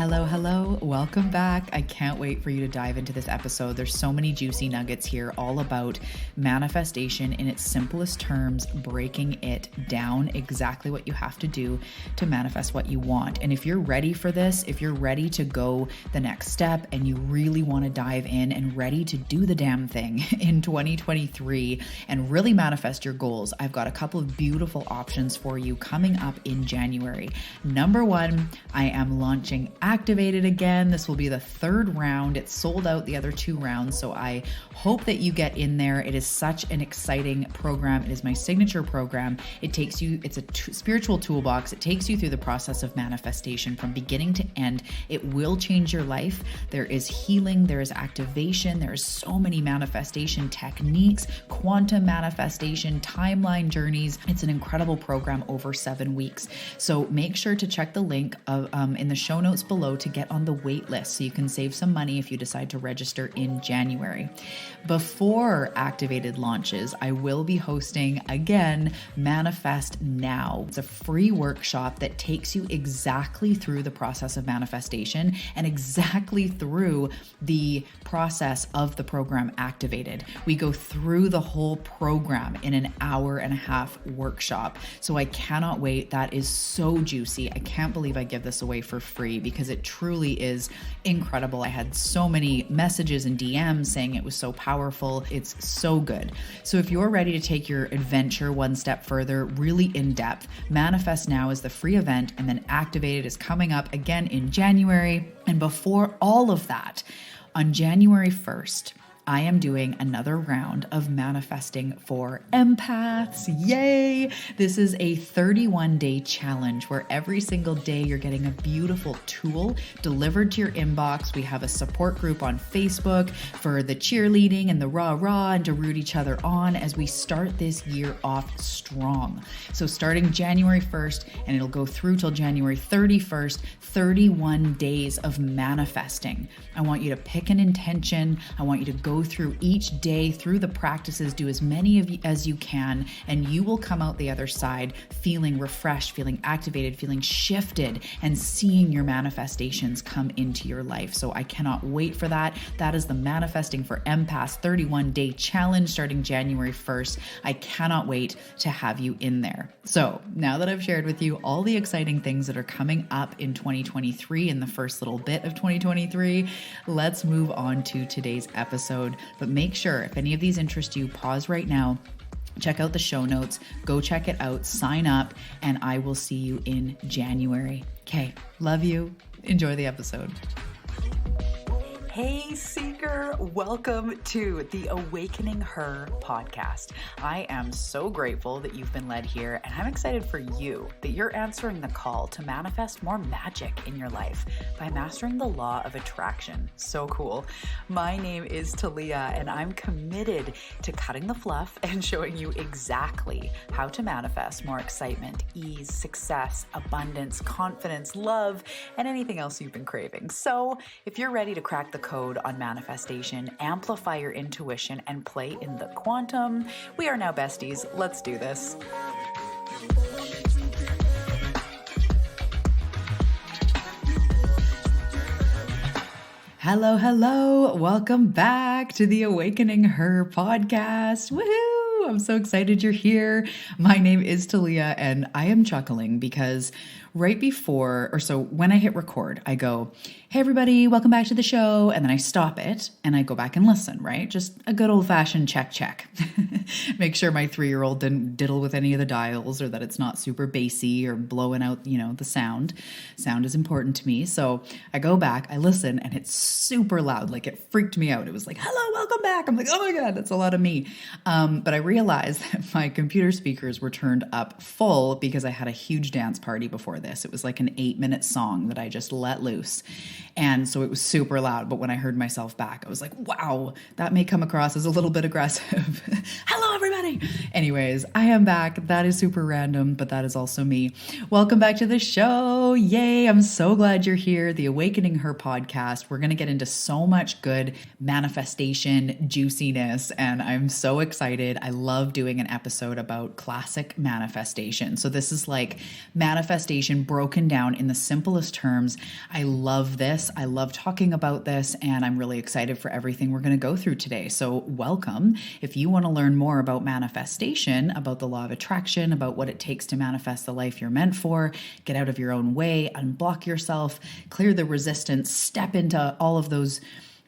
Hello. Welcome back. I can't wait for you to dive into this episode. There's so many juicy nuggets here, all about manifestation in its simplest terms, breaking it down, exactly what you have to do to manifest what you want. And if you're ready for this, if you're ready to go the next step and you really want to dive in and ready to do the damn thing in 2023 and really manifest your goals, I've got a couple of beautiful options for you coming up in January. Number one, I am launching Activated again. This will be the third round. It's sold out the other two rounds, so I hope that you get in there. It is such an exciting program. It is my signature program. It takes you, it's a spiritual toolbox. It takes you through the process of manifestation from beginning to end. It will change your life. There is healing, there is activation, there is so many manifestation techniques, quantum manifestation, timeline journeys. It's an incredible program over 7 weeks. So make sure to check the link in the show notes below to get on the wait list so you can save some money if you decide to register in January. Before Activated launches, I will be hosting again Manifest Now. It's a free workshop that takes you exactly through the process of manifestation and exactly through the process of the program Activated. We go through the whole program in an hour-and-a-half workshop. So I cannot wait. That is so juicy. I can't believe I give this away for free because it truly is incredible. I had so many messages and DMs saying it was so powerful. It's so good. So if you're ready to take your adventure one step further, really in depth, Manifest Now is the free event, and then Activated is coming up again in January. And before all of that, on January 1st, I am doing another round of manifesting for empaths. Yay! This is a 31-day challenge where every single day you're getting a beautiful tool delivered to your inbox. We have a support group on Facebook for the cheerleading and the rah-rah and to root each other on as we start this year off strong. So starting January 1st, and it'll go through till January 31st, 31 days of manifesting. I want you to pick an intention. I want you to go through each day, through the practices, do as many of you as you can, and you will come out the other side feeling refreshed, feeling activated, feeling shifted, and seeing your manifestations come into your life. So I cannot wait for that. That is the Manifesting for Empaths 31-day challenge starting January 1st. I cannot wait to have you in there. So now that I've shared with you all the exciting things that are coming up in 2023, in the first little bit of 2023, let's move on to today's episode. But make sure, if any of these interest you, pause right now, check out the show notes, go check it out, sign up, and I will see you in January. Okay, love you. Enjoy the episode. Hey Seeker, welcome to the Awakening Her podcast. I am so grateful that you've been led here, and I'm excited for you that you're answering the call to manifest more magic in your life by mastering the law of attraction. So cool. My name is Talia, and I'm committed to cutting the fluff and showing you exactly how to manifest more excitement, ease, success, abundance, confidence, love, and anything else you've been craving. So if you're ready to crack the code on manifestation, amplify your intuition, and play in the quantum, we are now besties. Let's do this. Hello. Welcome back to the Awakening Her podcast. Woohoo! I'm so excited you're here. My name is Talia, and I am chuckling because right before, or so when I hit record, I go, hey everybody, welcome back to the show. And then I stop it and I go back and listen, right? Just a good old fashioned check. Make sure my 3-year-old didn't diddle with any of the dials or that it's not super bassy or blowing out, the sound. Sound is important to me. So I go back, I listen, and it's super loud. Like it freaked me out. It was like, hello, welcome back. I'm like, oh my God, that's a lot of me. But I realized that my computer speakers were turned up full because I had a huge dance party before this. It was like an 8-minute song that I just let loose. And so it was super loud. But when I heard myself back, I was like, wow, that may come across as a little bit aggressive. Hello, everybody. daddy. Anyways, I am back. That is super random, but that is also me. Welcome back to the show. Yay. I'm so glad you're here. The Awakening Her podcast. We're going to get into so much good manifestation juiciness, and I'm so excited. I love doing an episode about classic manifestation. So this is like manifestation broken down in the simplest terms. I love this. I love talking about this, and I'm really excited for everything we're going to go through today. So welcome. If you want to learn more about manifestation, about the law of attraction, about what it takes to manifest the life you're meant for, get out of your own way, unblock yourself, clear the resistance, step into all of those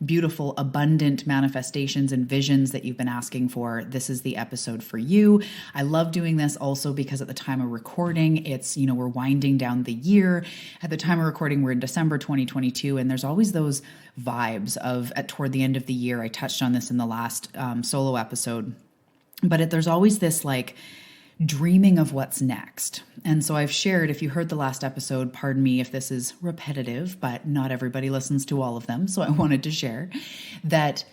beautiful, abundant manifestations and visions that you've been asking for, this is the episode for you. I love doing this also because at the time of recording, it's, we're winding down the year. At the time of recording, we're in December 2022, and there's always those vibes of toward the end of the year. I touched on this in the last solo episode, but there's always this like dreaming of what's next. And so I've shared, if you heard the last episode, pardon me if this is repetitive, but not everybody listens to all of them. So I wanted to share that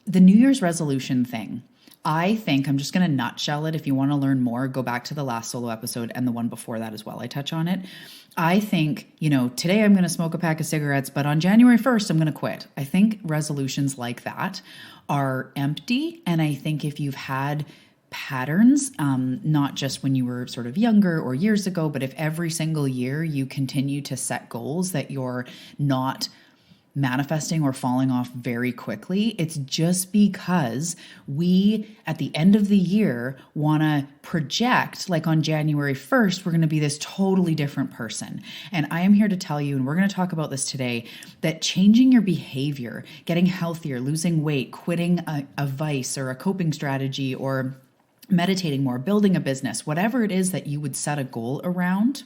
the New Year's resolution thing, I think I'm just going to nutshell it. If you want to learn more, go back to the last solo episode and the one before that as well. I touch on it. I think, today I'm going to smoke a pack of cigarettes, but on January 1st, I'm going to quit. I think resolutions like that are empty. And I think if you've had patterns, not just when you were sort of younger or years ago, but if every single year you continue to set goals that you're not manifesting or falling off very quickly, it's just because we, at the end of the year, want to project like on January 1st, we're going to be this totally different person. And I am here to tell you, and we're going to talk about this today, that changing your behavior, getting healthier, losing weight, quitting a vice or a coping strategy, or meditating more, building a business, whatever it is that you would set a goal around,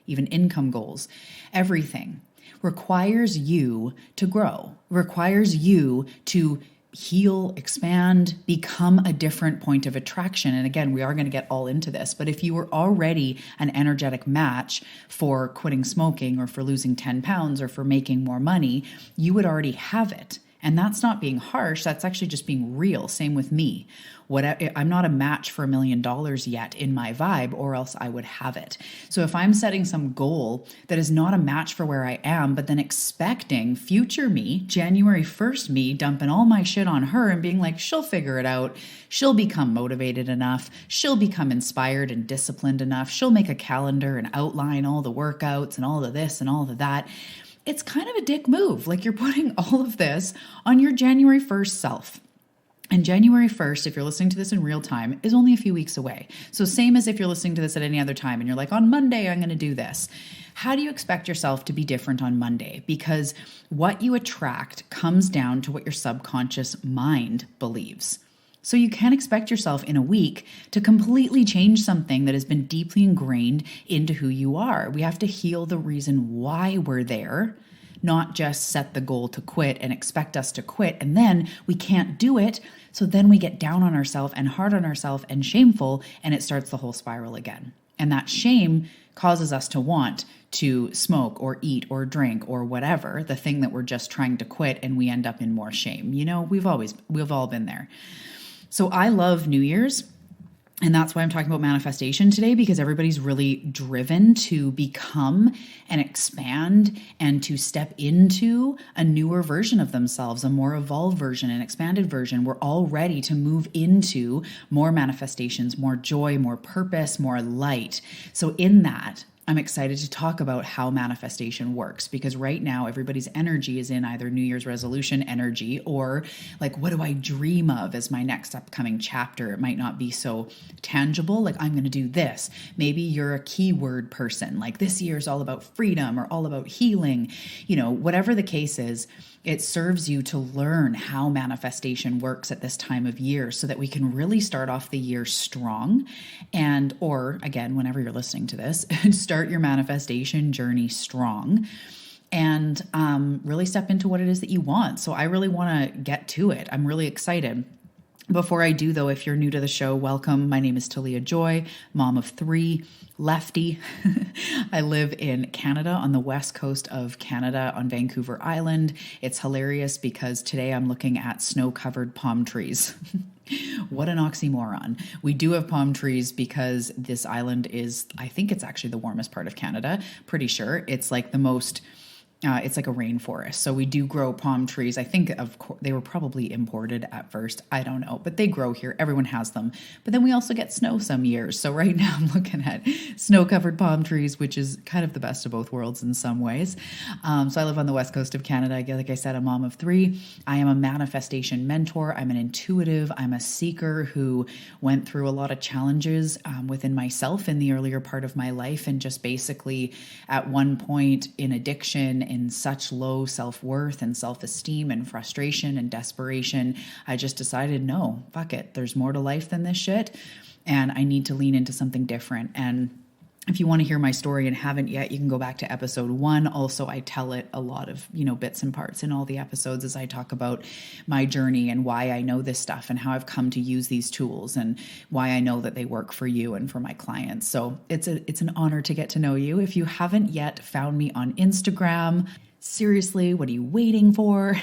even income goals, everything requires you to grow, requires you to heal, expand, become a different point of attraction. And again, we are going to get all into this, but if you were already an energetic match for quitting smoking or for losing 10 pounds or for making more money, you would already have it. And that's not being harsh. That's actually just being real. Same with me. I'm not a match for $1 million yet in my vibe, or else I would have it. So if I'm setting some goal that is not a match for where I am, but then expecting future me, January 1st me, dumping all my shit on her and being like, she'll figure it out. She'll become motivated enough. She'll become inspired and disciplined enough. She'll make a calendar and outline all the workouts and all of this and all of that. It's kind of a dick move. Like you're putting all of this on your January 1st self. And January 1st, if you're listening to this in real time, is only a few weeks away. So same as if you're listening to this at any other time and you're like, on Monday, I'm going to do this. How do you expect yourself to be different on Monday? Because what you attract comes down to what your subconscious mind believes. So you can't expect yourself in a week to completely change something that has been deeply ingrained into who you are. We have to heal the reason why we're there, not just set the goal to quit and expect us to quit. And then we can't do it. So then we get down on ourselves and hard on ourselves and shameful, and it starts the whole spiral again. And that shame causes us to want to smoke or eat or drink or whatever, the thing that we're just trying to quit, and we end up in more shame. We've all been there. So I love New Year's, and that's why I'm talking about manifestation today, because everybody's really driven to become and expand and to step into a newer version of themselves, a more evolved version, an expanded version. We're all ready to move into more manifestations, more joy, more purpose, more light. So in that, I'm excited to talk about how manifestation works, because right now everybody's energy is in either New Year's resolution energy or like, what do I dream of as my next upcoming chapter? It might not be so tangible, like I'm going to do this. Maybe you're a keyword person, like this year is all about freedom or all about healing, whatever the case is. It serves you to learn how manifestation works at this time of year so that we can really start off the year strong or again, whenever you're listening to this, start your manifestation journey strong and really step into what it is that you want. So I really want to get to it. I'm really excited. Before I do, though, if you're new to the show, welcome. My name is Talia Joy, mom of 3, lefty. I live in Canada, on the west coast of Canada, on Vancouver Island. It's hilarious because today I'm looking at snow-covered palm trees. What an oxymoron. We do have palm trees because this island is, I think it's actually the warmest part of Canada. Pretty sure. It's like the most, it's like a rainforest. So we do grow palm trees. I think of course they were probably imported at first. I don't know, but they grow here. Everyone has them. But then we also get snow some years. So right now I'm looking at snow-covered palm trees, which is kind of the best of both worlds in some ways. So I live on the west coast of Canada. Like I said, a mom of 3. I am a manifestation mentor. I'm an intuitive. I'm a seeker who went through a lot of challenges within myself in the earlier part of my life, and just basically at one point in addiction, in such low self-worth and self-esteem and frustration and desperation, I just decided, no, fuck it. There's more to life than this shit. And I need to lean into something different. And if you want to hear my story and haven't yet, you can go back to episode 1. Also, I tell it a lot of, bits and parts in all the episodes as I talk about my journey and why I know this stuff and how I've come to use these tools and why I know that they work for you and for my clients. So it's an honor to get to know you. If you haven't yet found me on Instagram, seriously, what are you waiting for?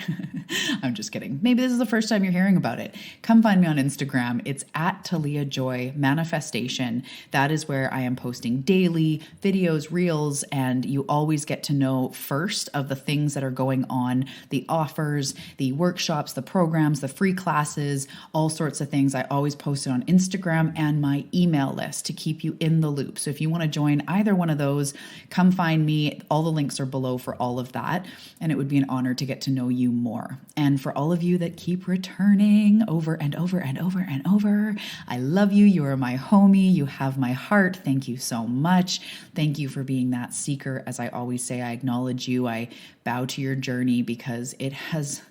I'm just kidding. Maybe this is the first time you're hearing about it. Come find me on Instagram. It's at Talia Joy Manifestation. That is where I am posting daily videos, reels, and you always get to know first of the things that are going on, the offers, the workshops, the programs, the free classes, all sorts of things. I always post it on Instagram and my email list to keep you in the loop. So if you want to join either one of those, come find me. All the links are below for all of that. And it would be an honor to get to know you more. And for all of you that keep returning over and over and over and over, I love you. You are my homie. You have my heart. Thank you so much. Thank you for being that seeker. As I always say, I acknowledge you. I bow to your journey because it has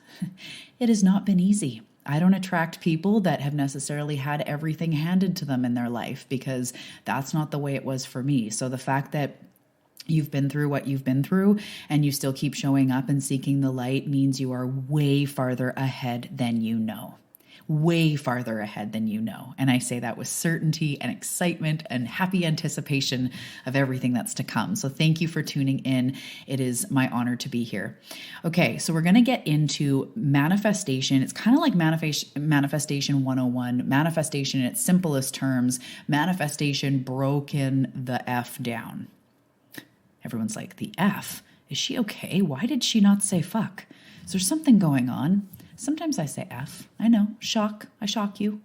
not been easy. I don't attract people that have necessarily had everything handed to them in their life, because that's not the way it was for me. So the fact that you've been through what you've been through and you still keep showing up and seeking the light means you are way farther ahead than you know. Way farther ahead than you know. And I say that with certainty and excitement and happy anticipation of everything that's to come. So thank you for tuning in. It is my honor to be here. Okay, so we're going to get into manifestation. It's kind of like manifestation 101, manifestation in its simplest terms, manifestation broken the F down. Everyone's like, the F? Is she okay? Why did she not say fuck? Is there something going on? Sometimes I say F. I know. Shock. I shock you.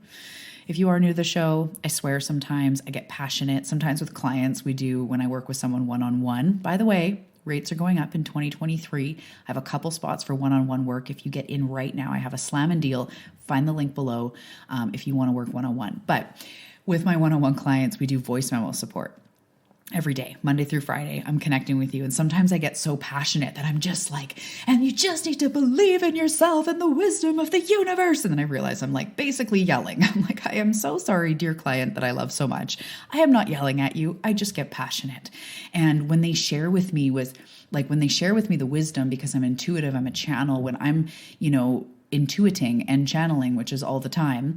If you are new to the show, I swear sometimes I get passionate. Sometimes with clients, we do when I work with someone one-on-one. By the way, rates are going up in 2023. I have a couple spots for one-on-one work. If you get in right now, I have a slam and deal. Find the link below if you want to work one-on-one. But with my one-on-one clients, we do voice memo support. Every day, Monday through Friday, I'm connecting with you. And sometimes I get so passionate that I'm just like, and you just need to believe in yourself and the wisdom of the universe. And then I realize I'm like basically yelling. I'm like, I am so sorry, dear client that I love so much. I am not yelling at you. I just get passionate. And when they share with me the wisdom, because I'm intuitive, I'm a channel, when I'm, intuiting and channeling, which is all the time,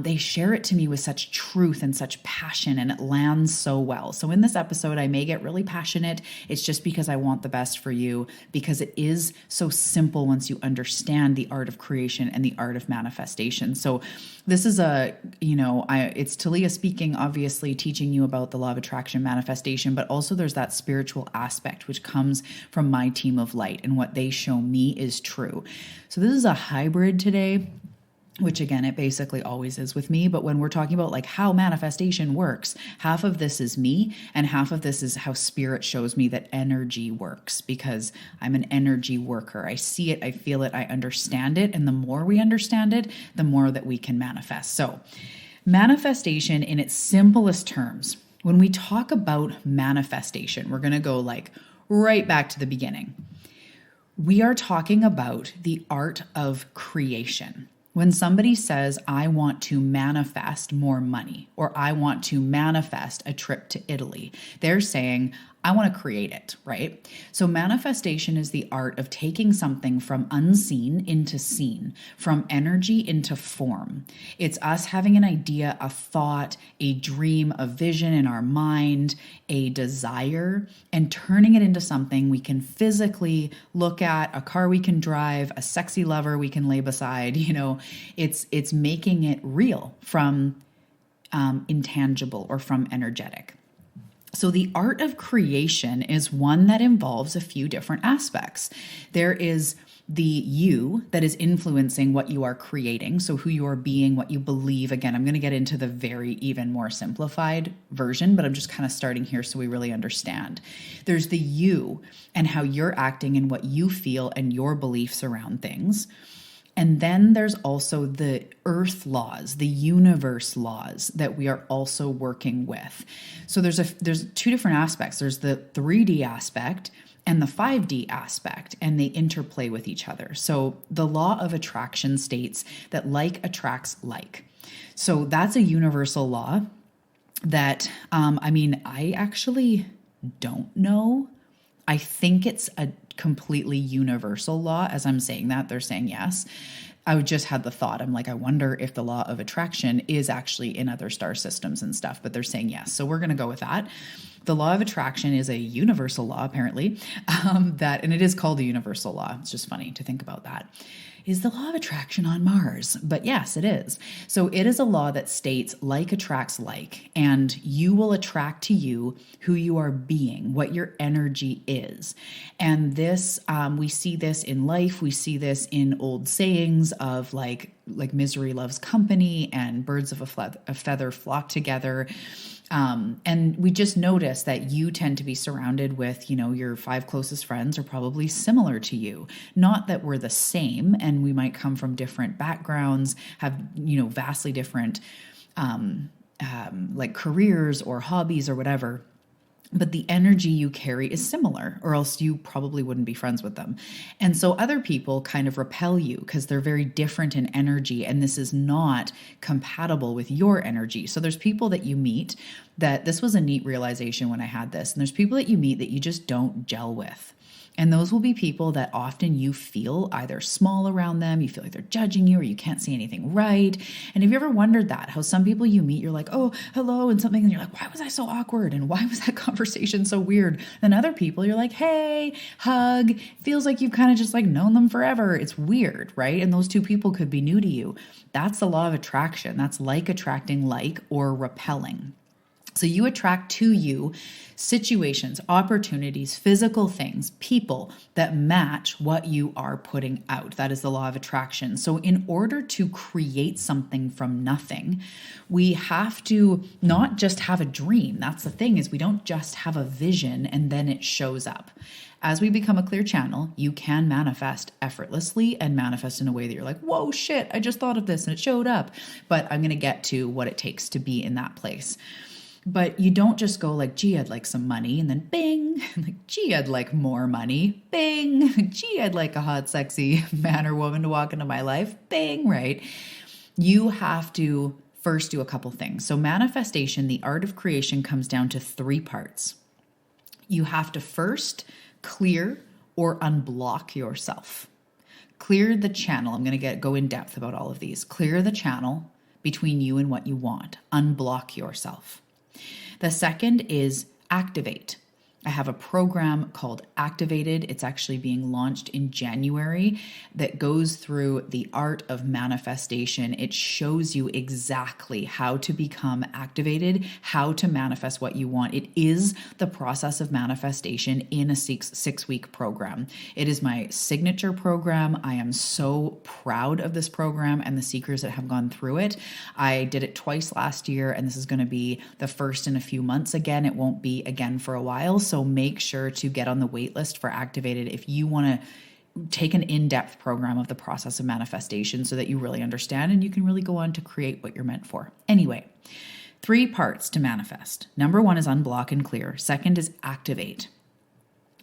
they share it to me with such truth and such passion, and it lands so well. So in this episode, I may get really passionate. It's just because I want the best for you, because it is so simple once you understand the art of creation and the art of manifestation. So this is it's Talia speaking, obviously teaching you about the law of attraction, manifestation, but also there's that spiritual aspect, which comes from my team of light, and what they show me is true. So this is a hybrid today, which again, it basically always is with me. But when we're talking about like how manifestation works, half of this is me and half of this is how spirit shows me that energy works, because I'm an energy worker. I see it, I feel it, I understand it. And the more we understand it, the more that we can manifest. So manifestation in its simplest terms, when we talk about manifestation, we're going to go like right back to the beginning. We are talking about the art of creation. When somebody says, I want to manifest more money, or I want to manifest a trip to Italy, they're saying, I want to create it, right? So manifestation is the art of taking something from unseen into seen, from energy into form. It's us having an idea, a thought, a dream, a vision in our mind, a desire, and turning it into something we can physically look at, a car we can drive, a sexy lover we can lay beside. It's making it real from intangible or from energetic. So the art of creation is one that involves a few different aspects. There is the you that is influencing what you are creating. So who you are being, what you believe. Again, I'm going to get into the very even more simplified version, but I'm just kind of starting here so we really understand. There's the you and how you're acting and what you feel and your beliefs around things. And then there's also the earth laws, the universe laws that we are also working with. So there's two different aspects. There's the 3D aspect and the 5D aspect, and they interplay with each other. So the law of attraction states that like attracts like. So that's a universal law that, I actually don't know. I think it's a completely universal law. As I'm saying that, they're saying yes. I just had the thought, I'm like, I wonder if the law of attraction is actually in other star systems and stuff, but they're saying yes. So we're going to go with that. The law of attraction is a universal law, apparently, and it is called a universal law. It's just funny to think about that. Is the law of attraction on Mars? But yes, it is. So it is a law that states like attracts like, and you will attract to you who you are being, what your energy is. And this, we see this in life. We see this in old sayings of like misery loves company and birds of a feather flock together. And we just notice that you tend to be surrounded with, your 5 closest friends are probably similar to you. Not that we're the same, and we might come from different backgrounds, have, vastly different, like careers or hobbies or whatever. But the energy you carry is similar, or else you probably wouldn't be friends with them. And so other people kind of repel you because they're very different in energy, and this is not compatible with your energy. So there's people that you meet that this was a neat realization when I had this. And there's people that you meet that you just don't gel with. And those will be people that often you feel either small around them, you feel like they're judging you, or you can't see anything right. And have you ever wondered that? How some people you meet, you're like, oh, hello, and something, and you're like, why was I so awkward? And why was that conversation so weird? And other people, you're like, hey, hug, feels like you've kind of just like known them forever. It's weird, right? And those two people could be new to you. That's the law of attraction. That's like attracting like or repelling. So you attract to you situations, opportunities, physical things, people that match what you are putting out. That is the law of attraction. So in order to create something from nothing, we have to not just have a dream. That's the thing, is we don't just have a vision and then it shows up. As we become a clear channel, you can manifest effortlessly and manifest in a way that you're like, whoa, shit, I just thought of this and it showed up. But I'm going to get to what it takes to be in that place. But you don't just go like, gee, I'd like some money, and then bing, like, gee, I'd like more money, bing, gee, I'd like a hot, sexy man or woman to walk into my life, bing, right? You have to first do a couple things. So manifestation, the art of creation, comes down to 3 parts. You have to first clear or unblock yourself. Clear the channel. I'm going to go in depth about all of these. Clear the channel between you and what you want. Unblock yourself. The second is activate. I have a program called Activated. It's actually being launched in January that goes through the art of manifestation. It shows you exactly how to become activated, how to manifest what you want. It is the process of manifestation in a 6-week program. It is my signature program. I am so proud of this program and the seekers that have gone through it. I did it twice last year, and this is going to be the first in a few months again. It won't be again for a while. So make sure to get on the waitlist for Activated if you want to take an in-depth program of the process of manifestation so that you really understand and you can really go on to create what you're meant for. Anyway, 3 parts to manifest. Number 1 is unblock and clear. Second is activate.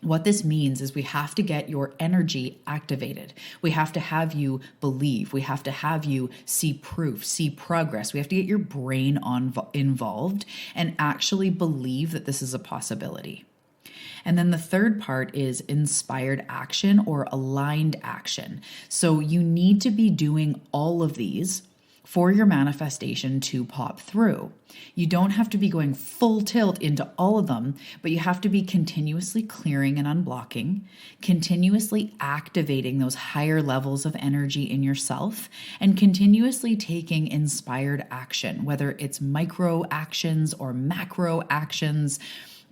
What this means is we have to get your energy activated. We have to have you believe. We have to have you see proof, see progress. We have to get your brain involved and actually believe that this is a possibility. And then the third part is inspired action or aligned action. So you need to be doing all of these for your manifestation to pop through. You don't have to be going full tilt into all of them, but you have to be continuously clearing and unblocking, continuously activating those higher levels of energy in yourself, and continuously taking inspired action, whether it's micro actions or macro actions.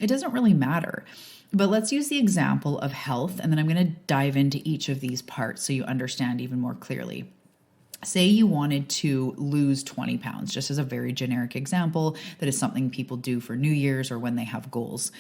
It doesn't really matter. But let's use the example of health, and then I'm going to dive into each of these parts so you understand even more clearly. Say you wanted to lose 20 pounds, just as a very generic example, that is something people do for New Year's or when they have goals.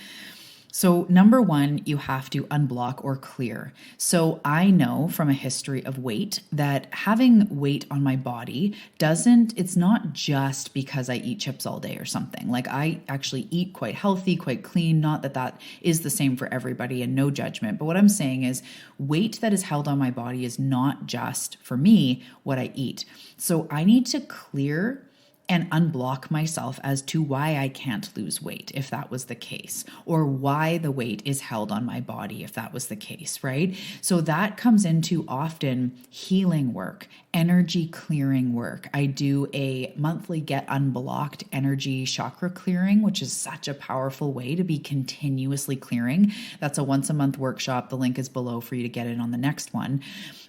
So number one, you have to unblock or clear. So I know from a history of weight that having weight on my body it's not just because I eat chips all day or something. Like I actually eat quite healthy, quite clean. Not that that is the same for everybody and no judgment. But what I'm saying is weight that is held on my body is not just for me what I eat. So I need to clear and unblock myself as to why I can't lose weight, if that was the case, or why the weight is held on my body, if that was the case, right? So that comes into often healing work, energy clearing work. I do a monthly Get Unblocked energy chakra clearing, which is such a powerful way to be continuously clearing. That's a once a month workshop. The link is below for you to get in on the next one.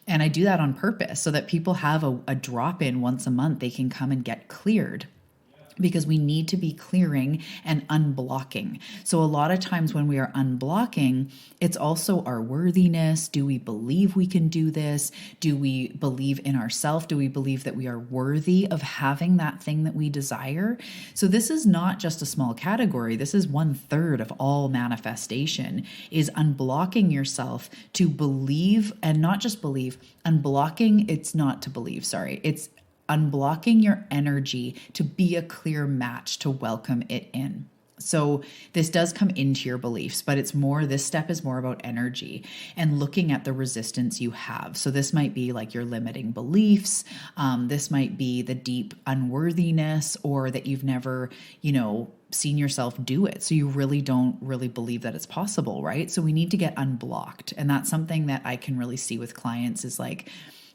And I do that on purpose so that people have a drop in once a month. They can come and get cleared, because we need to be clearing and unblocking. So a lot of times when we are unblocking, it's also our worthiness. Do we believe we can do this? Do we believe in ourselves? Do we believe that we are worthy of having that thing that we desire? So this is not just a small category. This is 1/3 of all manifestation, is unblocking yourself to believe, and not just believe. Unblocking, it's not to believe, sorry. It's unblocking your energy to be a clear match to welcome it in. So this does come into your beliefs, but this step is more about energy and looking at the resistance you have. So this might be like your limiting beliefs. This might be the deep unworthiness, or that you've never, seen yourself do it. So you really don't really believe that it's possible, right? So we need to get unblocked. And that's something that I can really see with clients, is like,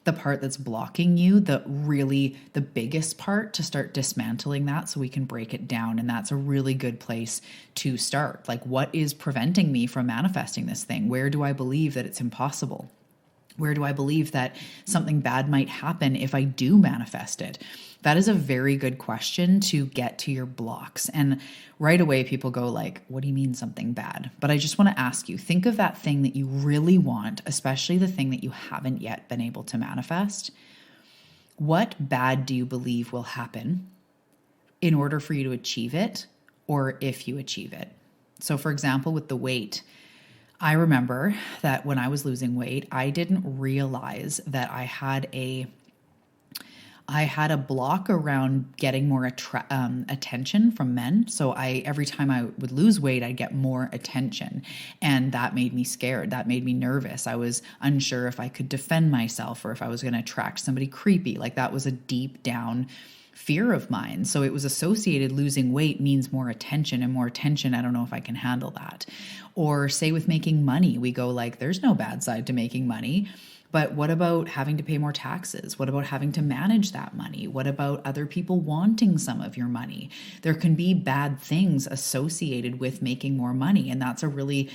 the part that's blocking you, the biggest part, to start dismantling that so we can break it down. And that's a really good place to start. Like, what is preventing me from manifesting this thing? Where do I believe that it's impossible? Where do I believe that something bad might happen if I do manifest it? That is a very good question to get to your blocks. And right away, people go like, what do you mean something bad? But I just want to ask you, think of that thing that you really want, especially the thing that you haven't yet been able to manifest. What bad do you believe will happen in order for you to achieve it, or if you achieve it? So for example, with the weight, I remember that when I was losing weight, I didn't realize that I had a block around getting more attention from men. So every time I would lose weight, I'd get more attention. And that made me scared. That made me nervous. I was unsure if I could defend myself or if I was going to attract somebody creepy. Like, that was a deep down fear of mine. So it was associated, losing weight means more attention, and more attention, I don't know if I can handle that. Or say with making money, we go like, there's no bad side to making money. But what about having to pay more taxes? What about having to manage that money? What about other people wanting some of your money? There can be bad things associated with making more money. And that's a really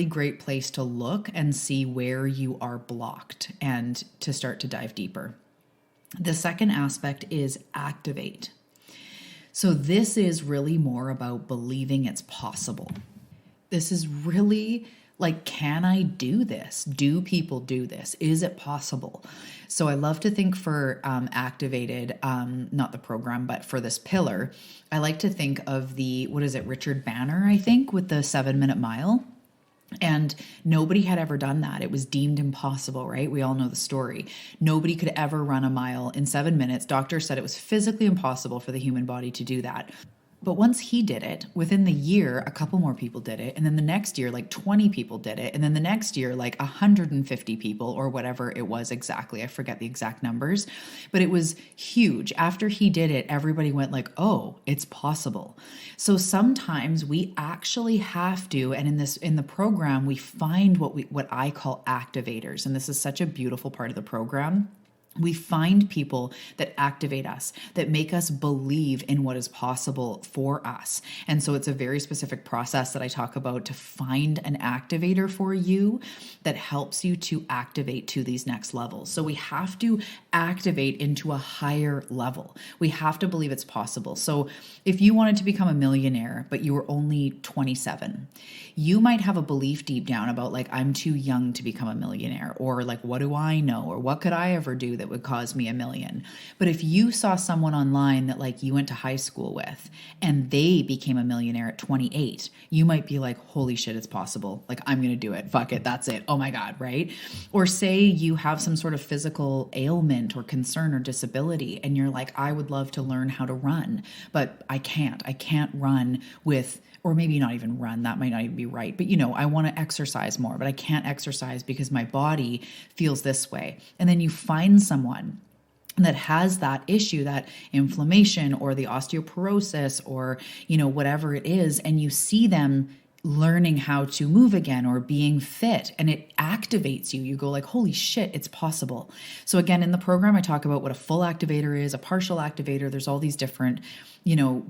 great place to look and see where you are blocked and to start to dive deeper. The second aspect is activate. So this is really more about believing it's possible. This is really like, can I do this? Do people do this? Is it possible? So I love to think for activated, not the program, but for this pillar, I like to think of Richard Banner, I think, with the 7-minute mile. And nobody had ever done that. It was deemed impossible, right? We all know the story. Nobody could ever run a mile in 7 minutes. Doctors said it was physically impossible for the human body to do that. But once he did it, within the year, a couple more people did it. And then the next year, like 20 people did it. And then the next year, like 150 people or whatever it was exactly. I forget the exact numbers, but it was huge. After he did it, everybody went like, oh, it's possible. So sometimes we actually have to, and in the program, we find what I call activators. And this is such a beautiful part of the program. We find people that activate us, that make us believe in what is possible for us. And so it's a very specific process that I talk about to find an activator for you that helps you to activate to these next levels. So we have to activate into a higher level. We have to believe it's possible. So if you wanted to become a millionaire, but you were only 27, you might have a belief deep down about like, I'm too young to become a millionaire, or like, what do I know? Or what could I ever do that would cause me $1 million? But if you saw someone online that like you went to high school with and they became a millionaire at 28, you might be like, holy shit, it's possible. Like, I'm going to do it. Fuck it. That's it. Oh my God. Right. Or say you have some sort of physical ailment or concern or disability, and you're like, I would love to learn how to run, but I can't run with, or maybe not even run, that might not even be right. But I want to exercise more, but I can't exercise because my body feels this way. And then you find someone that has that issue, that inflammation or the osteoporosis or, whatever it is, and you see them learning how to move again or being fit, and it activates you. You go like, holy shit, it's possible. So again, in the program, I talk about what a full activator is, a partial activator. There's all these different,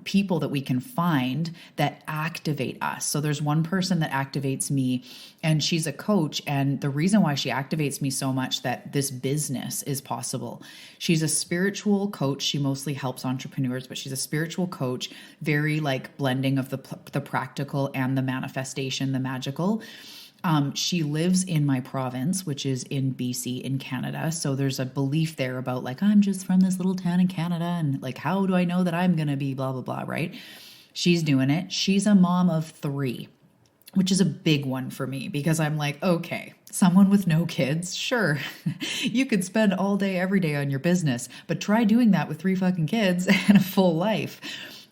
people that we can find that activate us. So there's one person that activates me, and she's a coach. And the reason why she activates me so much that this business is possible. She's a spiritual coach. She mostly helps entrepreneurs, but she's a spiritual coach, very like blending of the practical and the manifestation, the magical. She lives in my province, which is in BC in Canada. So there's a belief there about like, I'm just from this little town in Canada, and like, how do I know that I'm going to be blah, blah, blah, right? She's doing it. She's a mom of 3, which is a big one for me because I'm like, okay, someone with no kids, sure, you could spend all day, every day on your business, but try doing that with 3 fucking kids and a full life.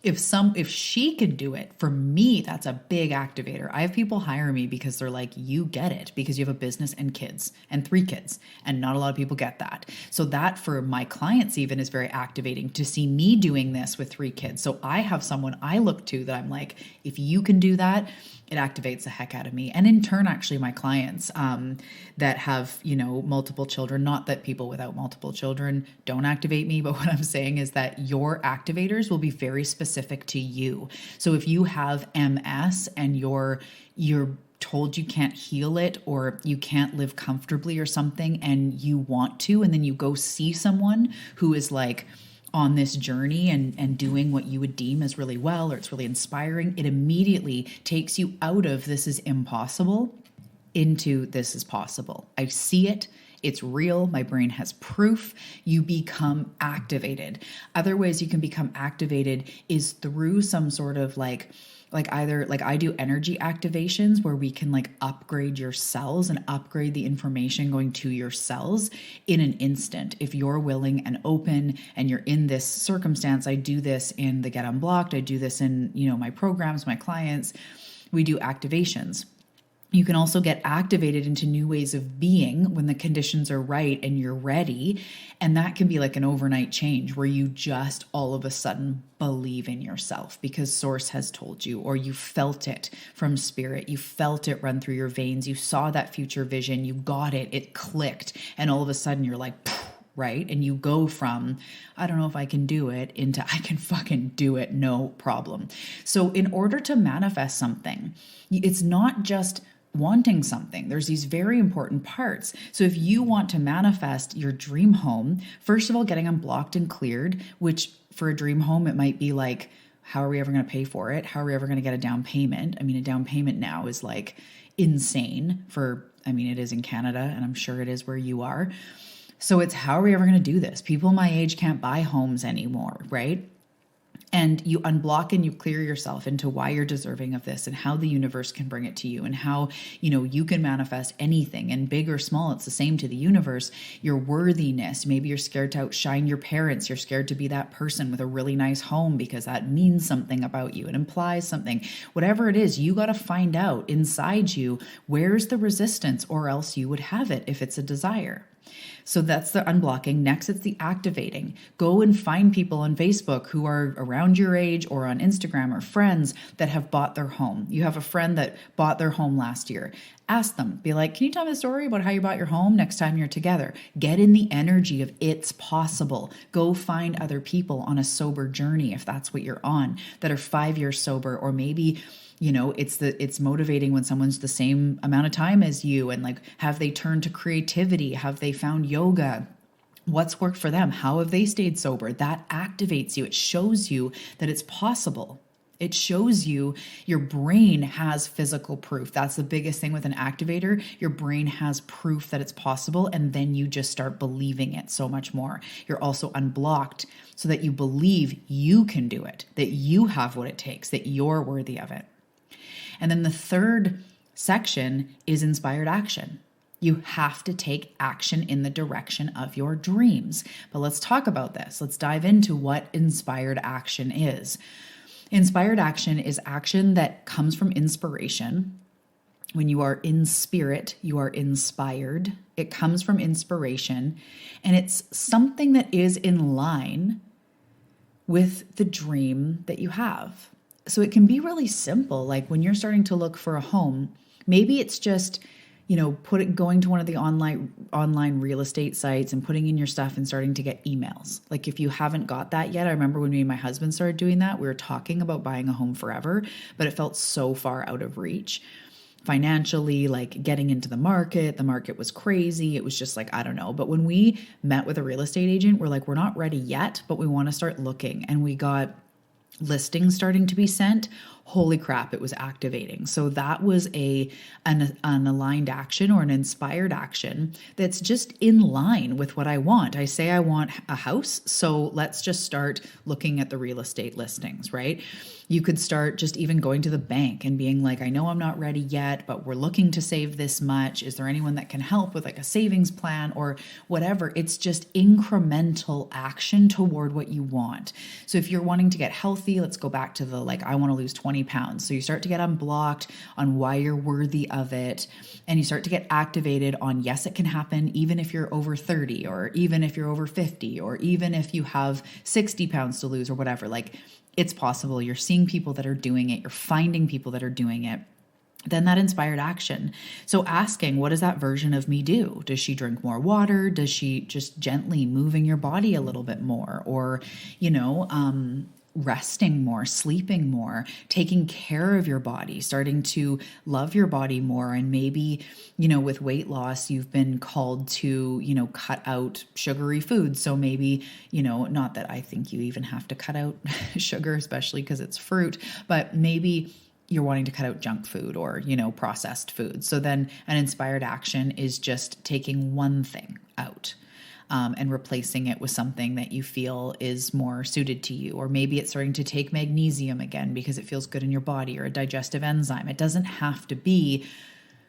If she can do it, for me, that's a big activator. I have people hire me because they're like, you get it because you have a business and kids and 3 kids, and not a lot of people get that. So that for my clients even is very activating to see me doing this with 3 kids. So I have someone I look to that I'm like, if you can do that, it activates the heck out of me. And in turn, actually, my clients that have, multiple children, not that people without multiple children don't activate me, but what I'm saying is that your activators will be very specific to you. So if you have MS and you're told you can't heal it or you can't live comfortably or something, and you want to, and then you go see someone who is like on this journey and doing what you would deem as really well, or it's really inspiring, it immediately takes you out of this is impossible into this is possible. I see it. It's real. My brain has proof. You become activated. Other ways you can become activated is through some sort of like either like I do energy activations where we can like upgrade your cells and upgrade the information going to your cells in an instant. If you're willing and open and you're in this circumstance, I do this in the Get Unblocked. I do this in, my programs, my clients, we do activations. You can also get activated into new ways of being when the conditions are right and you're ready. And that can be like an overnight change where you just all of a sudden believe in yourself because source has told you, or you felt it from spirit. You felt it run through your veins. You saw that future vision. You got it. It clicked. And all of a sudden you're like, right? And you go from, I don't know if I can do it, into I can fucking do it. No problem. So in order to manifest something, it's not just wanting something. There's these very important parts. So if you want to manifest your dream home, first of all, getting unblocked and cleared, which for a dream home, it might be like, how are we ever going to pay for it? How are we ever going to get a down payment? I mean, a down payment now is like insane it is in Canada, and I'm sure it is where you are. So it's how are we ever going to do this? People my age can't buy homes anymore, right? And you unblock and you clear yourself into why you're deserving of this and how the universe can bring it to you and how, you can manifest anything, and big or small, it's the same to the universe. Your worthiness. Maybe you're scared to outshine your parents. You're scared to be that person with a really nice home because that means something about you. It implies something. Whatever it is, you got to find out inside you, where's the resistance, or else you would have it if it's a desire. So that's the unblocking. Next, it's the activating. Go and find people on Facebook who are around your age, or on Instagram, or friends that have bought their home. You have a friend that bought their home last year. Ask them, be like, can you tell me a story about how you bought your home next time you're together? Get in the energy of it's possible. Go find other people on a sober journey, if that's what you're on, that are 5 years sober, or maybe it's motivating when someone's the same amount of time as you, and like, have they turned to creativity? Have they found yoga? What's worked for them? How have they stayed sober? That activates you. It shows you that it's possible. It shows you your brain has physical proof. That's the biggest thing with an activator. Your brain has proof that it's possible, and then you just start believing it so much more. You're also unblocked so that you believe you can do it, that you have what it takes, that you're worthy of it. And then the third section is inspired action. You have to take action in the direction of your dreams. But let's talk about this. Let's dive into what inspired action is. Inspired action is action that comes from inspiration. When you are in spirit, you are inspired. It comes from inspiration, and it's something that is in line with the dream that you have. So it can be really simple. Like when you're starting to look for a home, maybe it's just, going to one of the online real estate sites and putting in your stuff and starting to get emails. Like if you haven't got that yet, I remember when me and my husband started doing that, we were talking about buying a home forever, but it felt so far out of reach financially, like getting into the market was crazy. It was just like, I don't know. But when we met with a real estate agent, we're like, we're not ready yet, but we want to start looking. And we got listings starting to be sent. Holy crap, it was activating. So that was an aligned action, or an inspired action that's just in line with what I want. I say I want a house, so let's just start looking at the real estate listings, right? You could start just even going to the bank and being like, I know I'm not ready yet, but we're looking to save this much. Is there anyone that can help with like a savings plan or whatever? It's just incremental action toward what you want. So if you're wanting to get healthy, let's go back to I want to lose 20 pounds. So you start to get unblocked on why you're worthy of it. And you start to get activated on, yes, it can happen even if you're over 30, or even if you're over 50, or even if you have 60 pounds to lose or whatever. Like, it's possible. You're seeing people that are doing it. You're finding people that are doing it. Then that inspired action. So asking, what does that version of me do? Does she drink more water? Does she just gently moving your body a little bit more? Or, resting more, sleeping more, taking care of your body, starting to love your body more. And maybe, with weight loss, you've been called to, cut out sugary foods. So maybe, not that I think you even have to cut out sugar, especially because it's fruit, but maybe you're wanting to cut out junk food or, processed food. So then an inspired action is just taking one thing out. And replacing it with something that you feel is more suited to you. Or maybe it's starting to take magnesium again because it feels good in your body, or a digestive enzyme. It doesn't have to be,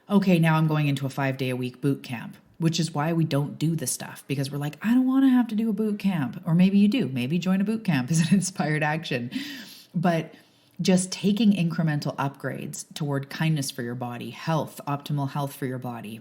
okay, now I'm going into a 5-day-a-week boot camp, which is why we don't do this stuff, because we're like, I don't want to have to do a boot camp. Or maybe you do. Maybe join a boot camp is an inspired action. But just taking incremental upgrades toward kindness for your body, health, optimal health for your body.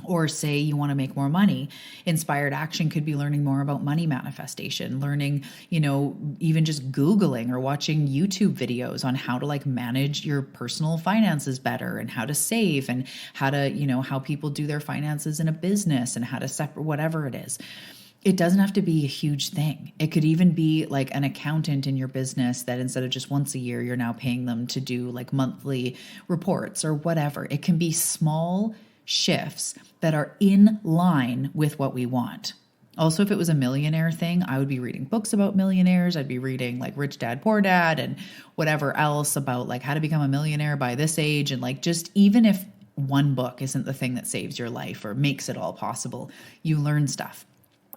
Or say you want to make more money. Inspired action could be learning more about money manifestation, learning, even just Googling or watching YouTube videos on how to manage your personal finances better, and how to save, and how to, how people do their finances in a business, and how to separate whatever it is. It doesn't have to be a huge thing. It could even be like an accountant in your business that instead of just once a year, you're now paying them to do monthly reports or whatever. It can be small shifts that are in line with what we want. Also, if it was a millionaire thing, I would be reading books about millionaires. I'd be reading Rich Dad, Poor Dad, and whatever else about how to become a millionaire by this age. And just even if one book isn't the thing that saves your life or makes it all possible, you learn stuff.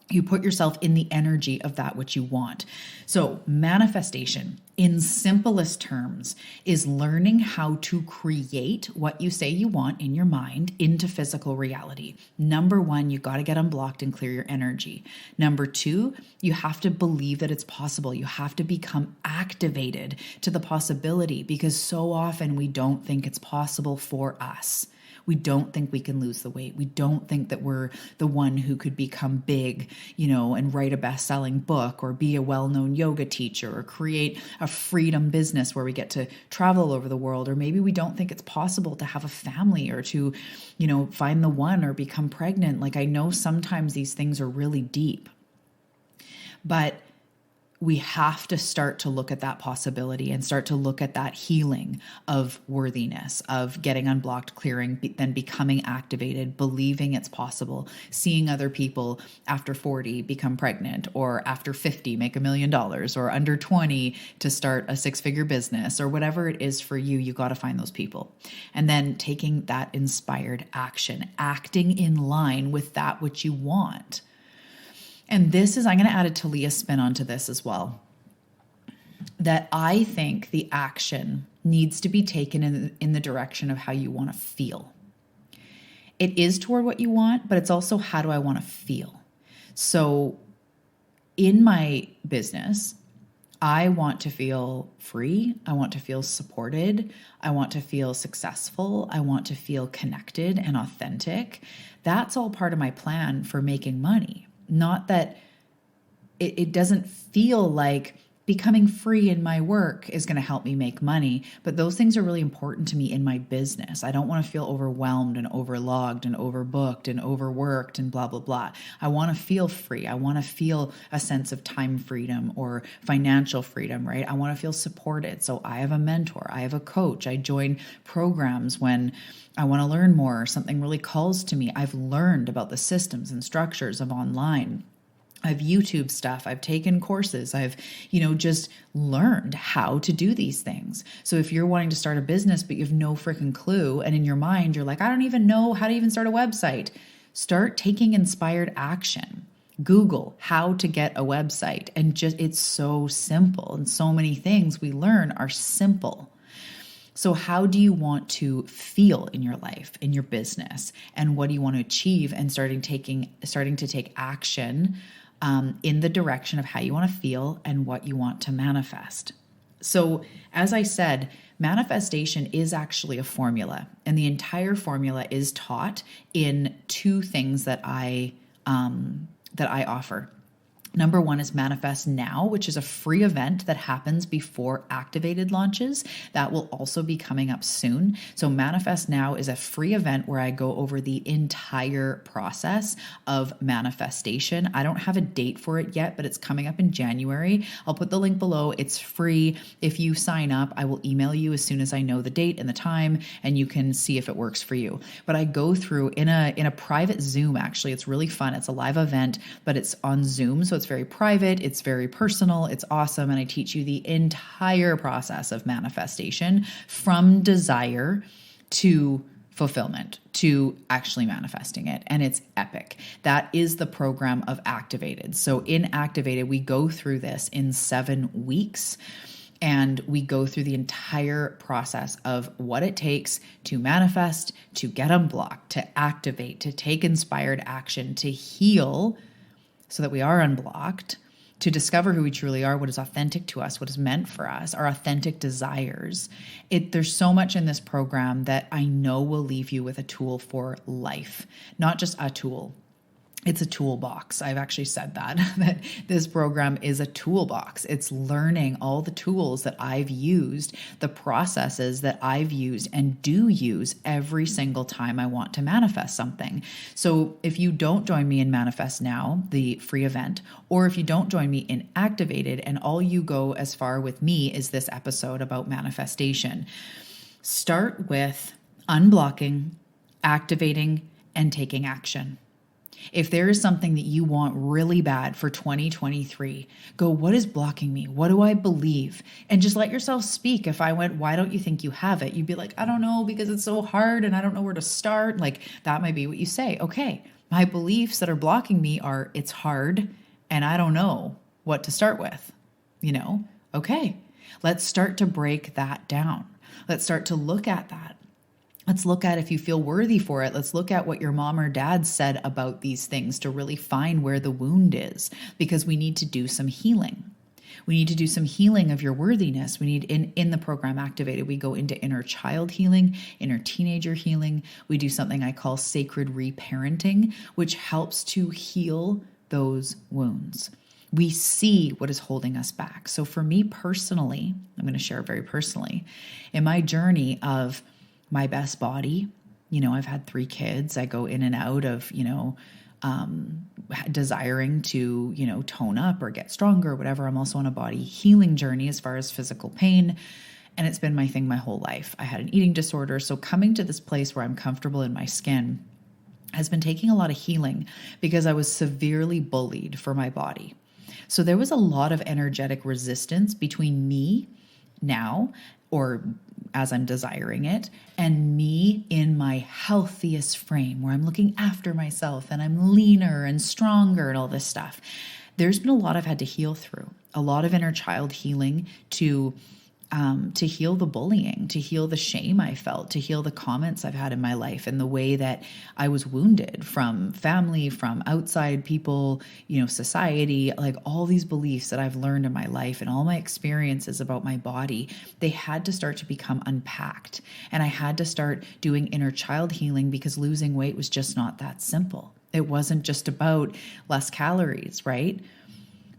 You put yourself in the energy of that which you want. So manifestation, in simplest terms, is learning how to create what you say you want in your mind into physical reality. Number one, you got to get unblocked and clear your energy. Number two, you have to believe that it's possible. You have to become activated to the possibility, because so often we don't think it's possible for us. We don't think we can lose the weight. We don't think that we're the one who could become big, and write a best-selling book or be a well-known yoga teacher or create a freedom business where we get to travel over the world. Or maybe we don't think it's possible to have a family or to, find the one or become pregnant. Like, I know sometimes these things are really deep, but we have to start to look at that possibility and start to look at that healing of worthiness, of getting unblocked, clearing, then becoming activated, believing it's possible, seeing other people after 40 become pregnant, or after 50 make $1 million, or under 20 to start a 6-figure business, or whatever it is for you. You got to find those people. And then taking that inspired action, acting in line with that which you want. And I'm going to add a Talia spin onto this as well, that I think the action needs to be taken in the direction of how you want to feel. It is toward what you want, but it's also, how do I want to feel? So in my business, I want to feel free. I want to feel supported. I want to feel successful. I want to feel connected and authentic. That's all part of my plan for making money. Not that it doesn't feel like becoming free in my work is going to help me make money, but those things are really important to me in my business. I don't want to feel overwhelmed and overlogged and overbooked and overworked and blah, blah, blah. I want to feel free. I want to feel a sense of time freedom or financial freedom, right? I want to feel supported. So I have a mentor. I have a coach. I join programs when I want to learn more, or something really calls to me. I've learned about the systems and structures of online. I've YouTube stuff. I've taken courses. I've, just learned how to do these things. So if you're wanting to start a business, but you have no freaking clue, and in your mind, you're like, I don't even know how to even start a website, start taking inspired action. Google how to get a website, and it's so simple. And so many things we learn are simple. So how do you want to feel in your life, in your business, and what do you want to achieve? And starting to take action in the direction of how you want to feel and what you want to manifest. So as I said, manifestation is actually a formula, and the entire formula is taught in 2 things that I offer. Number one is Manifest Now, which is a free event that happens before Activated launches. That will also be coming up soon. So Manifest Now is a free event where I go over the entire process of manifestation. I don't have a date for it yet, but it's coming up in January. I'll put the link below. It's free. If you sign up, I will email you as soon as I know the date and the time, and you can see if it works for you. But I go through in a private Zoom, actually. It's really fun. It's a live event, but it's on Zoom. So it's very private, it's very personal, it's awesome. And I teach you the entire process of manifestation, from desire to fulfillment to actually manifesting it. And it's epic. That is the program of Activated. So in Activated, we go through this in 7 weeks. And we go through the entire process of what it takes to manifest, to get unblocked, to activate, to take inspired action, to heal so that we are unblocked, to discover who we truly are, what is authentic to us, what is meant for us, our authentic desires. There's so much in this program that I know will leave you with a tool for life, not just a tool. It's a toolbox. I've actually said that this program is a toolbox. It's learning all the tools that I've used, the processes that I've used and do use every single time I want to manifest something. So if you don't join me in Manifest Now, the free event, or if you don't join me in Activated and all you go as far with me is this episode about manifestation, start with unblocking, activating, and taking action. If there is something that you want really bad for 2023, go, what is blocking me? What do I believe? And just let yourself speak. If I went, why don't you think you have it? You'd be like, I don't know, because it's so hard and I don't know where to start. Like, that might be what you say. Okay, My beliefs that are blocking me are it's hard and I don't know what to start with. Okay, let's start to break that down. Let's start to look at that. Let's look at if you feel worthy for it. Let's look at what your mom or dad said about these things to really find where the wound is, because we need to do some healing. We need to do some healing of your worthiness. We need in the program Activated, we go into inner child healing, inner teenager healing. We do something I call sacred reparenting, which helps to heal those wounds. We see what is holding us back. So for me personally, I'm going to share very personally, in my journey of my best body, I've had 3 kids. I go in and out of, desiring to, tone up or get stronger or whatever. I'm also on a body healing journey as far as physical pain. And it's been my thing my whole life. I had an eating disorder. So coming to this place where I'm comfortable in my skin has been taking a lot of healing because I was severely bullied for my body. So there was a lot of energetic resistance between me now, or as I'm desiring it, and me in my healthiest frame where I'm looking after myself and I'm leaner and stronger and all this stuff. There's been a lot I've had to heal through, a lot of inner child healing to heal the bullying, to heal the shame I felt, to heal the comments I've had in my life and the way that I was wounded from family, from outside people, society, like all these beliefs that I've learned in my life and all my experiences about my body, they had to start to become unpacked. And I had to start doing inner child healing because losing weight was just not that simple. It wasn't just about less calories, right?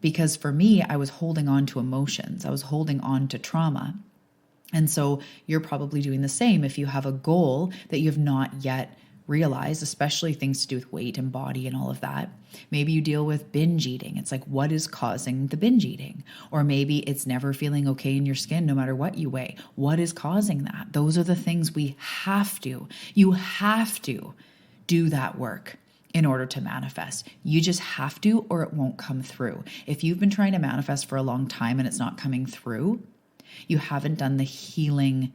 Because for me, I was holding on to emotions. I was holding on to trauma. And so you're probably doing the same if you have a goal that you have not yet realized, especially things to do with weight and body and all of that. Maybe you deal with binge eating. It's like, what is causing the binge eating? Or maybe it's never feeling okay in your skin no matter what you weigh. What is causing that? Those are the things you have to do that work in order to manifest. You just have to, or it won't come through. If you've been trying to manifest for a long time and it's not coming through, you haven't done the healing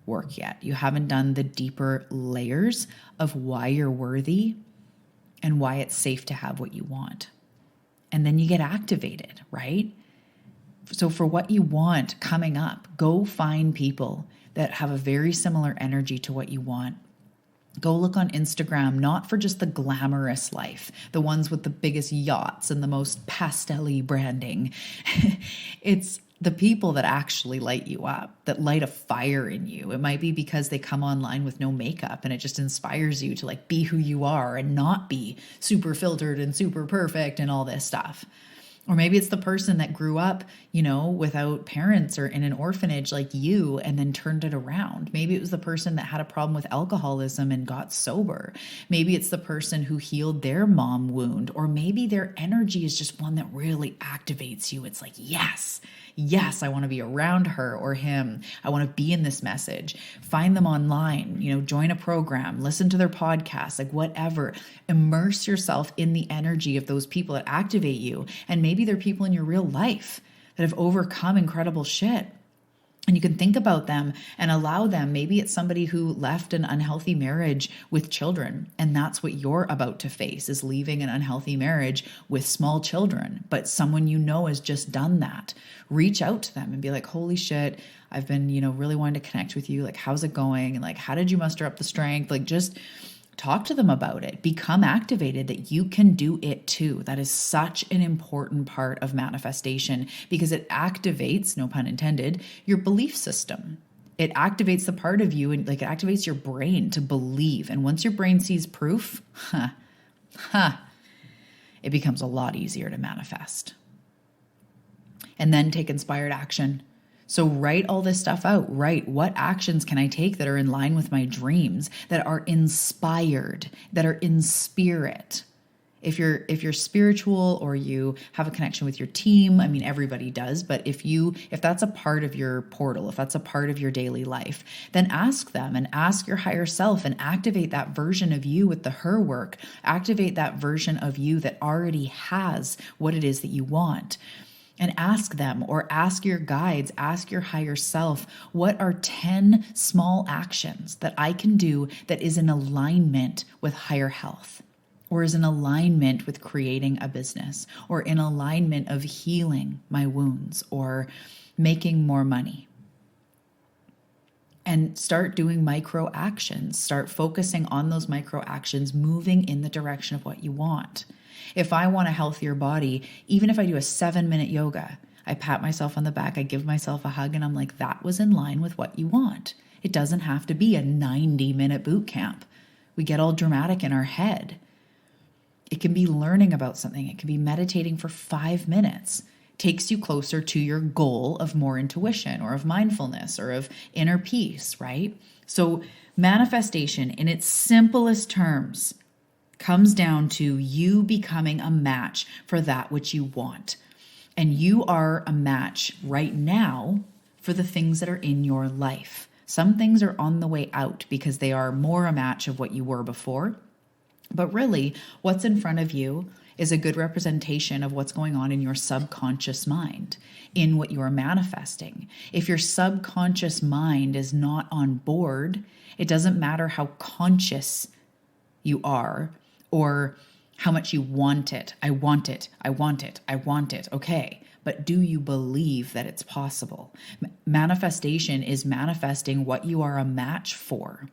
work yet. You haven't done the deeper layers of why you're worthy and why it's safe to have what you want. And then you get activated, right? So for what you want coming up, go find people that have a very similar energy to what you want. Go look on Instagram, not for just the glamorous life, the ones with the biggest yachts and the most pastel-y branding. It's the people that actually light you up, that light a fire in you. It might be because they come online with no makeup and it just inspires you to be who you are and not be super filtered and super perfect and all this stuff. Or maybe it's the person that grew up, without parents or in an orphanage like you and then turned it around. Maybe it was the person that had a problem with alcoholism and got sober. Maybe it's the person who healed their mom wound. Or maybe their energy is just one that really activates you. It's like, yes, I want to be around her or him. I want to be in this message. Find them online, join a program, listen to their podcast, whatever. Immerse yourself in the energy of those people that activate you. And maybe they're people in your real life that have overcome incredible shit. And you can think about them and allow them. Maybe it's somebody who left an unhealthy marriage with children. And that's what you're about to face, is leaving an unhealthy marriage with small children. But someone has just done that. Reach out to them and be like, holy shit, I've been, really wanting to connect with you. How's it going? And how did you muster up the strength? Just talk to them about it. Become activated that you can do it too. That is such an important part of manifestation because it activates, no pun intended, your belief system. It activates the part of you and it activates your brain to believe. And once your brain sees proof, it becomes a lot easier to manifest. And then take inspired action. So write all this stuff out. Write, what actions can I take that are in line with my dreams, that are inspired, that are in spirit? If you're spiritual or you have a connection with your team, everybody does, but if that's a part of your portal, if that's a part of your daily life, then ask them and ask your higher self and activate that version of you with the her work. Activate that version of you that already has what it is that you want. And ask them, or ask your guides, ask your higher self, what are 10 small actions that I can do that is in alignment with higher health, or is in alignment with creating a business, or in alignment of healing my wounds or making more money. And start doing micro actions. Start focusing on those micro actions, moving in the direction of what you want. If I want a healthier body, even if I do a 7-minute yoga, I pat myself on the back, I give myself a hug, and I'm like, that was in line with what you want. It doesn't have to be a 90-minute boot camp. We get all dramatic in our head. It can be learning about something. It can be meditating for 5 minutes. Takes you closer to your goal of more intuition or of mindfulness or of inner peace, right? So manifestation in its simplest terms comes down to you becoming a match for that which you want. And you are a match right now for the things that are in your life. Some things are on the way out because they are more a match of what you were before. But really, what's in front of you is a good representation of what's going on in your subconscious mind, in what you are manifesting. If your subconscious mind is not on board, it doesn't matter how conscious you are or how much you want it. I want it. I want it. I want it. Okay. But do you believe that it's possible? Manifestation is manifesting what you are a match for.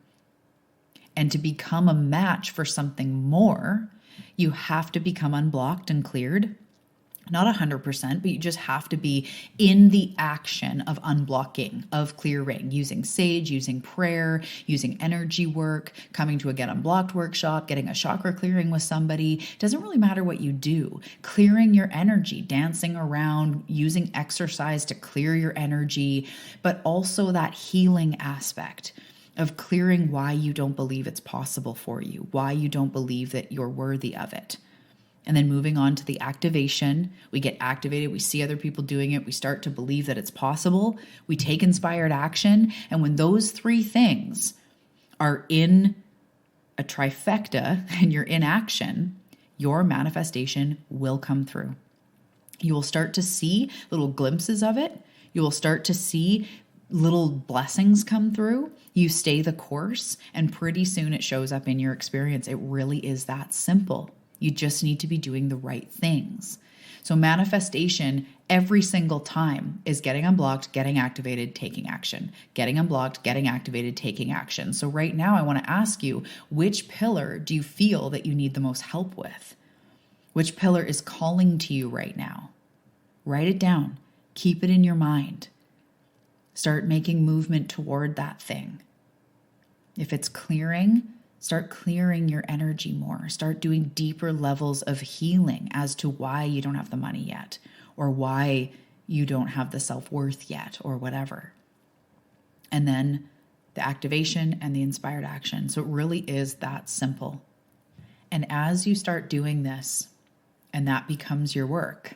And to become a match for something more, you have to become unblocked and cleared. Not 100%, but you just have to be in the action of unblocking, of clearing, using sage, using prayer, using energy work, coming to a Get Unblocked workshop, getting a chakra clearing with somebody. It doesn't really matter what you do. Clearing your energy, dancing around, using exercise to clear your energy, but also that healing aspect of clearing why you don't believe it's possible for you, why you don't believe that you're worthy of it. And then moving on to the activation, we get activated, we see other people doing it, we start to believe that it's possible, we take inspired action. And when those 3 things are in a trifecta and you're in action, your manifestation will come through. You will start to see little glimpses of it. You will start to see little blessings come through. You stay the course, and pretty soon it shows up in your experience. It really is that simple. You just need to be doing the right things. So manifestation every single time is getting unblocked, getting activated, taking action. Getting unblocked, getting activated, taking action. So right now I want to ask you, which pillar do you feel that you need the most help with? Which pillar is calling to you right now? Write it down. Keep it in your mind. Start making movement toward that thing. If it's clearing, start clearing your energy more. Start doing deeper levels of healing as to why you don't have the money yet, or why you don't have the self-worth yet, or whatever. And then the activation and the inspired action. So it really is that simple. And as you start doing this, and that becomes your work,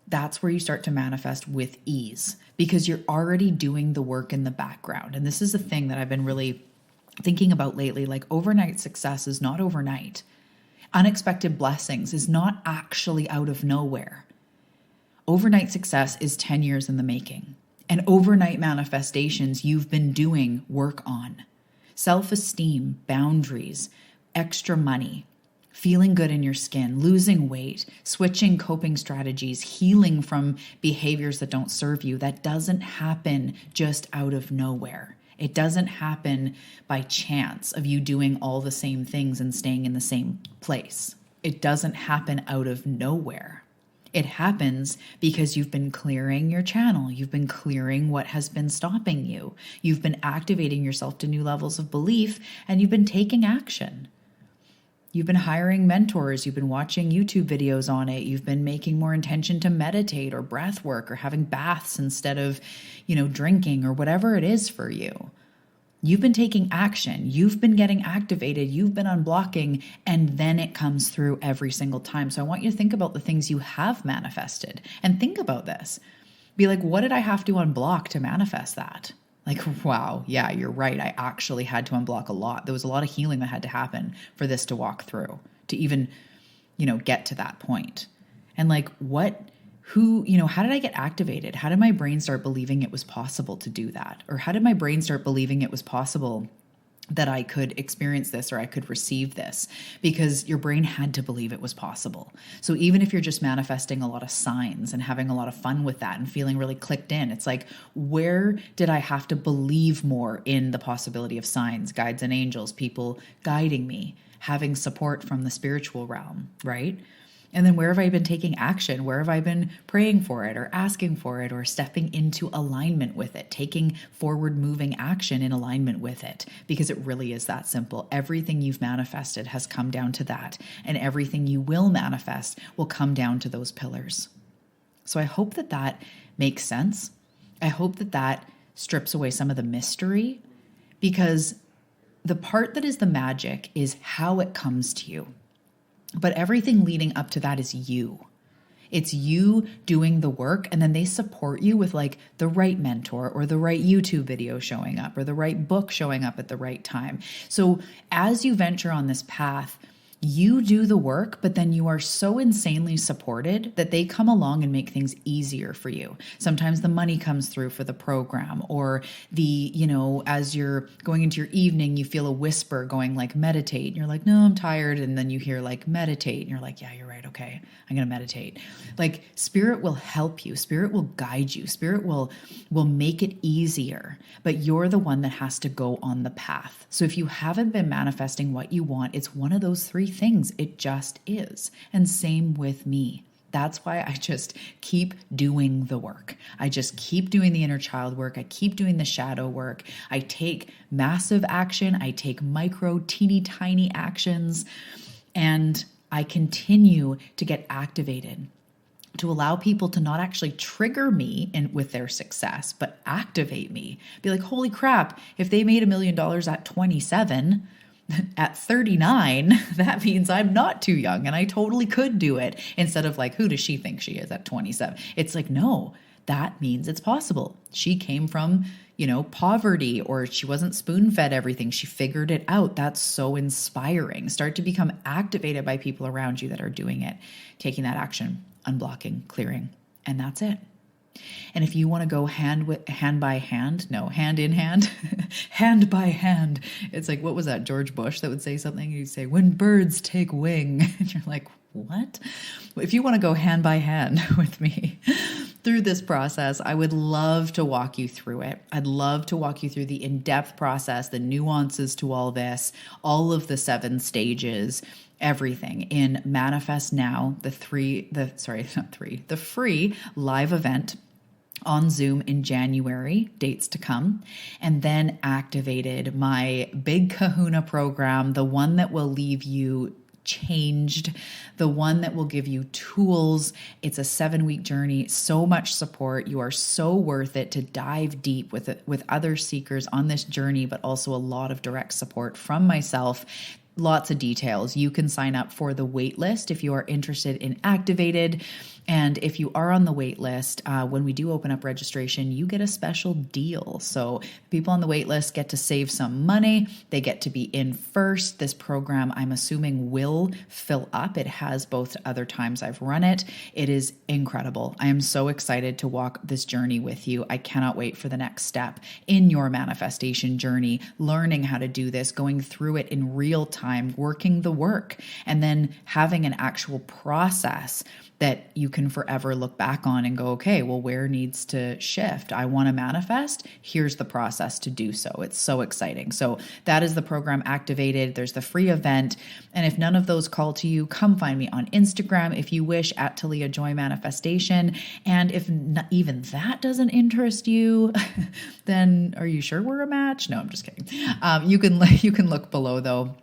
that's where you start to manifest with ease, because you're already doing the work in the background. And this is a thing that I've been really thinking about lately. Like, overnight success is not overnight. Unexpected blessings is not actually out of nowhere. Overnight success is 10 years in the making. And overnight manifestations you've been doing work on. Self-esteem, boundaries, extra money, feeling good in your skin, losing weight, switching coping strategies, healing from behaviors that don't serve you. That doesn't happen just out of nowhere. It doesn't happen by chance of you doing all the same things and staying in the same place. It doesn't happen out of nowhere. It happens because you've been clearing your channel. You've been clearing what has been stopping you. You've been activating yourself to new levels of belief, and you've been taking action. You've been hiring mentors. You've been watching YouTube videos on it. You've been making more intention to meditate or breath work or having baths instead of, drinking or whatever it is for you. You've been taking action. You've been getting activated. You've been unblocking, and then it comes through every single time. So I want you to think about the things you have manifested and think about this. Be like, what did I have to unblock to manifest that? Like, wow, yeah, you're right. I actually had to unblock a lot. There was a lot of healing that had to happen for this to walk through, to even, get to that point. And like, how did I get activated? How did my brain start believing it was possible to do that? Or how did my brain start believing it was possible that I could experience this or I could receive this, because your brain had to believe it was possible. So even if you're just manifesting a lot of signs and having a lot of fun with that and feeling really clicked in, it's like, where did I have to believe more in the possibility of signs, guides and angels, people guiding me, having support from the spiritual realm, right? And then where have I been taking action? Where have I been praying for it or asking for it or stepping into alignment with it, taking forward moving action in alignment with it? Because it really is that simple. Everything you've manifested has come down to that. And everything you will manifest will come down to those pillars. So I hope that that makes sense. I hope that that strips away some of the mystery, because the part that is the magic is how it comes to you. But everything leading up to that is you. It's you doing the work, and then they support you with like the right mentor or the right YouTube video showing up or the right book showing up at the right time. So as you venture on this path, you do the work, but then you are so insanely supported that they come along and make things easier for you. Sometimes the money comes through for the program, or as you're going into your evening, you feel a whisper going like, meditate. And you're like, no, I'm tired. And then you hear like, meditate. And you're like, yeah, you're right. Okay, I'm going to meditate. Like, spirit will help you. Spirit will guide you. Spirit will make it easier, but you're the one that has to go on the path. So if you haven't been manifesting what you want, it's one of those three things. It just is. And same with me. That's why I just keep doing the work. I just keep doing the inner child work. I keep doing the shadow work. I take massive action. I take micro, teeny tiny actions, and I continue to get activated to allow people to not actually trigger me with their success, but activate me. Be like, holy crap, if they made $1 million at 27, at 39, that means I'm not too young and I totally could do it. Instead of like, who does she think she is at 27? It's like, no, that means it's possible. She came from, poverty, or she wasn't spoon-fed everything. She figured it out. That's so inspiring. Start to become activated by people around you that are doing it, taking that action, unblocking, clearing, and that's it. And if you want to go hand in hand, hand by hand. It's like, what was that? George Bush that would say something. He'd say, when birds take wing. And you're like, what? If you want to go hand by hand with me through this process, I would love to walk you through it. I'd love to walk you through the in-depth process, the nuances to all this, all of the 7 stages, everything in Manifest Now, the free live event on Zoom in January, dates to come, and then activated my big kahuna program, the one that will leave you changed, the one that will give you tools. It's a 7-week journey, so much support. You are so worth it to dive deep with other seekers on this journey, but also a lot of direct support from myself. Lots of details. You can sign up for the waitlist if you are interested in activated. And if you are on the wait list, when we do open up registration, you get a special deal. So people on the wait list get to save some money. They get to be in first. This program, I'm assuming, will fill up. It has both other times I've run it. It is incredible. I am so excited to walk this journey with you. I cannot wait for the next step in your manifestation journey, learning how to do this, going through it in real time, working the work, and then having an actual process that you can forever look back on and go, okay, well, where needs to shift? I want to manifest. Here's the process to do so. It's so exciting. So that is the program activated. There's the free event. And if none of those call to you, come find me on Instagram if you wish, at Talia Joy Manifestation. And if even that doesn't interest you, then are you sure we're a match? No, I'm just kidding. You can look below though.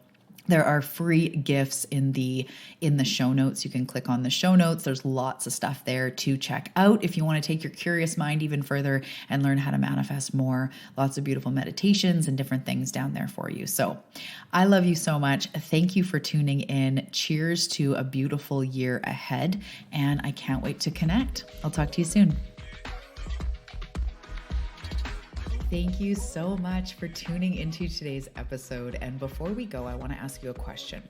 There are free gifts in the show notes. You can click on the show notes. There's lots of stuff there to check out if you want to take your curious mind even further and learn how to manifest more. Lots of beautiful meditations and different things down there for you. So I love you so much. Thank you for tuning in. Cheers to a beautiful year ahead. And I can't wait to connect. I'll talk to you soon. Thank you so much for tuning into today's episode. And before we go, I want to ask you a question.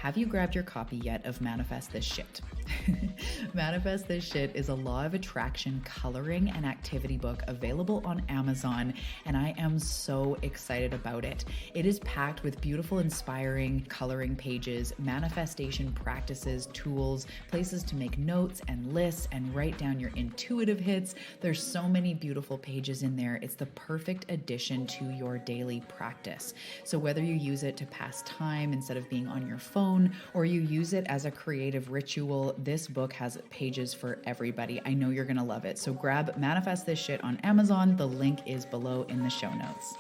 have you grabbed your copy yet of Manifest This Shit? Manifest This Shit is a law of attraction coloring and activity book available on Amazon, and I am so excited about it. It is packed with beautiful, inspiring coloring pages, manifestation practices, tools, places to make notes and lists and write down your intuitive hits. There's so many beautiful pages in there. It's the perfect addition to your daily practice. So whether you use it to pass time instead of being on your phone, or you use it as a creative ritual, this book has pages for everybody. I know you're going to love it. So grab Manifest This Shit on Amazon. The link is below in the show notes.